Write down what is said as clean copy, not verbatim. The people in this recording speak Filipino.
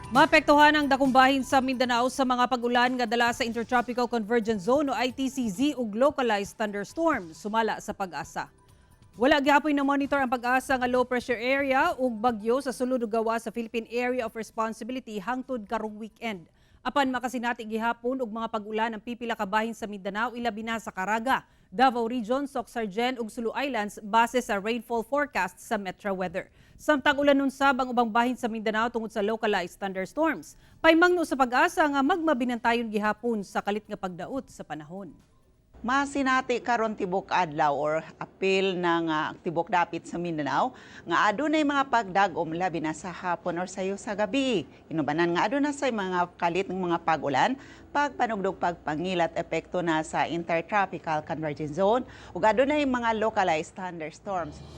Maapektuhan ang dakong bahin sa Mindanao sa mga pag-ulan nga dala sa Intertropical Convergence Zone o ITCZ ug localized thunderstorm, sumala sa pag-asa. Wala gyapon na monitor ang pag-asa nga low pressure area ug bagyo sa sulod ug gawa sa Philippine Area of Responsibility hangtod karong weekend. Apan makasinati gihapon og mga pag-ulan ang pipila ka bahin sa Mindanao ilabi na sa Caraga, Davao Region, Soc-Sargen ug Sulu Islands base sa rainfall forecast sa Metro Weather. Samtang ulan nun sab ang ubang bahin sa Mindanao tungod sa localized thunderstorms. Paymangno sa pag-asa nga magmabinantayon gihapon sa kalit nga pagdaot sa panahon. Masinati karon tibok adlaw or apil ng tibok dapit sa Mindanao nga adunay mga pagdagom labi na sa hapon or sayo sa gabi. Inubanan nga aduna sa mga kalit ng mga pag-ulan, pagpanugdog pagpangilat epekto na sa Intertropical Convergence Zone ug adunay mga localized thunderstorms.